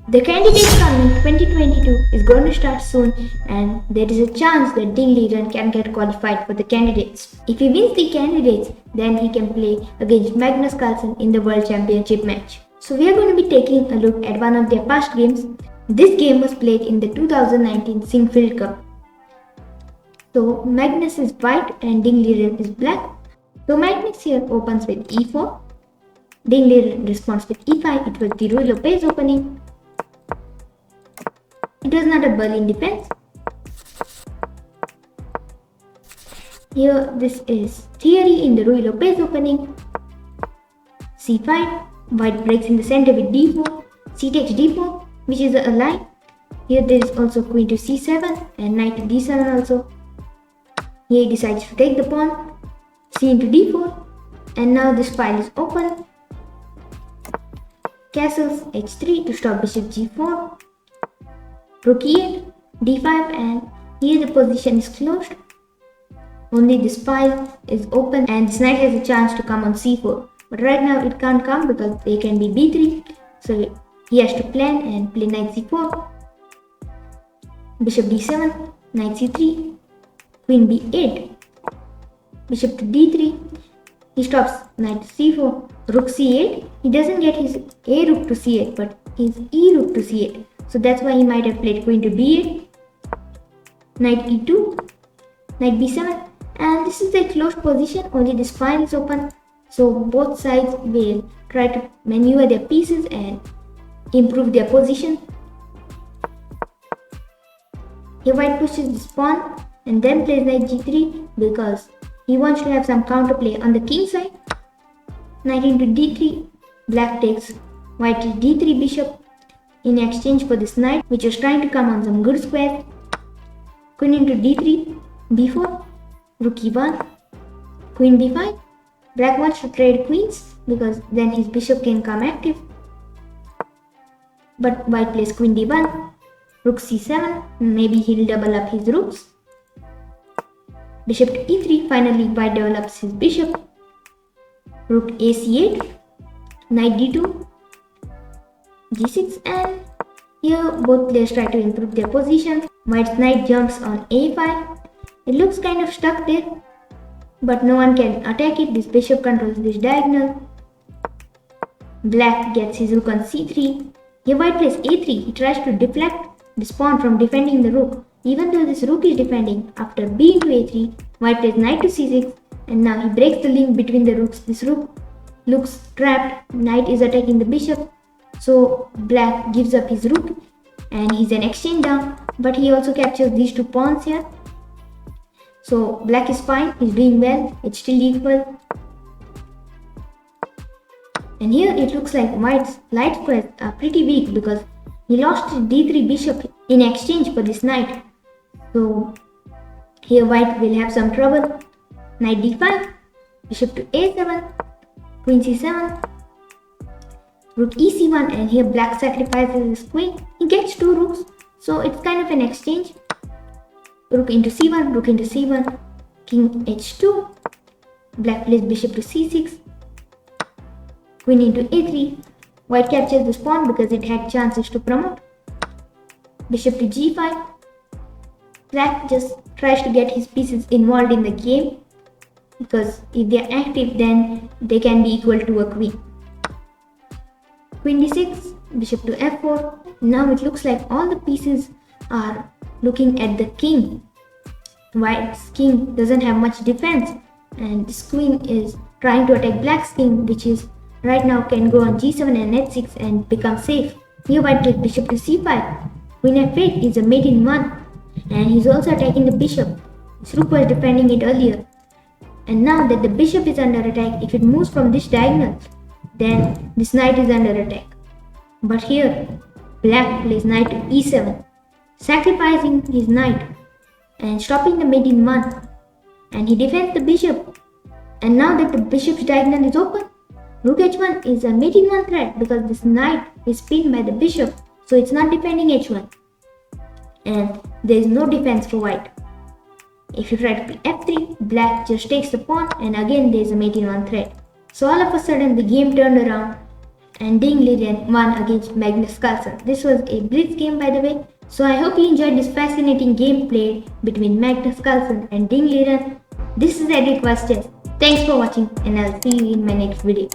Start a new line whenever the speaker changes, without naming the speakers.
The candidates tournament 2022 is going to start soon, and there is a chance that Liren can get qualified for the candidates. If he wins the candidates, then he can play against Magnus Carlsen in the World Championship match. So we are going to be taking a look at one of their past games. This game was played in the 2019 Sinquefield Cup. So Magnus is white and Liren is black. So Magnus here opens with e4. Liren responds with e5. It was the Rui Lopez opening. It was not a Berlin defense. Here this is theory in the Rui Lopez opening. c5. White breaks in the center with d4. C takes d4, which is a line. Here there is also queen to c7 and knight to d7 also. Here he decides to take the pawn. C into d4. And now this file is open. Castles h3 to stop bishop g4. Rook e8, d5, and here the position is closed. Only this file is open and this knight has a chance to come on c4. But right now it can't come because they can be b3. So he has to plan and play knight c4. Bishop d7, knight c3, queen b8, bishop to d3. He stops knight to c4, rook c8. He doesn't get his a rook to c8 but his e rook to c8. So that's why he might have played queen to b8, knight e2, knight b7, and this is a closed position, only this file is open. So both sides will try to maneuver their pieces and improve their position. Here white pushes this pawn and then plays knight g3 because he wants to have some counterplay on the king side. Knight into d3, black takes white to d3 bishop in exchange for this knight which is trying to come on some good squares. Queen into d3, b4, rook e1, queen b5. Black wants to trade queens because then his bishop can come active. But white plays queen d1, rook c7, maybe he'll double up his rooks. Bishop to e3, finally white develops his bishop. Rook ac8, knight d2, g6, and here both players try to improve their position. White's knight jumps on a5. It looks kind of stuck there, but no one can attack it. This bishop controls this diagonal. Black gets his rook on c3. Here white plays a3. He tries to deflect this pawn from defending the rook. Even though this rook is defending, after b into a3, white plays knight to c6, and now he breaks the link between the rooks. This rook looks trapped. Knight is attacking the bishop. So black gives up his rook and he's an exchange down, but he also captures these two pawns here. So black is fine, he's doing well, it's still equal. And here it looks like white's light squares are pretty weak because he lost his d3 bishop in exchange for this knight. So here white will have some trouble. Knight d5, bishop to a7, queen c7, rook ec1, and here black sacrifices his queen. He gets two rooks, so it's kind of an exchange. Rook into c1, rook into c1, king h2, black plays bishop to c6, queen into a3. White captures this pawn because it had chances to promote. Bishop to g5. Black just tries to get his pieces involved in the game because if they are active then they can be equal to a queen. Queen d6, bishop to f4. Now it looks like all the pieces are looking at the king. White's king doesn't have much defense and this queen is trying to attack black's king, which is right now can go on g7 and h6 and become safe. Here white plays bishop to c5. Queen f8 is a mate in one and he's also attacking the bishop. This rook was defending it earlier. And now that the bishop is under attack, if it moves from this diagonal, then this knight is under attack. But here, black plays knight to e7, sacrificing his knight and stopping the mate in one. And he defends the bishop. And now that the bishop's diagonal is open, rook h1 is a mate in one threat because this knight is pinned by the bishop, so it's not defending h1. And there is no defense for white. If you try to play f3, black just takes the pawn and again there is a mate in one threat. So all of a sudden the game turned around and Ding Liren won against Magnus Carlsen. This was a blitz game, by the way. So I hope you enjoyed this fascinating game played between Magnus Carlsen and Ding Liren. This is Edrick Vaz. Thanks for watching, and I'll see you in my next video.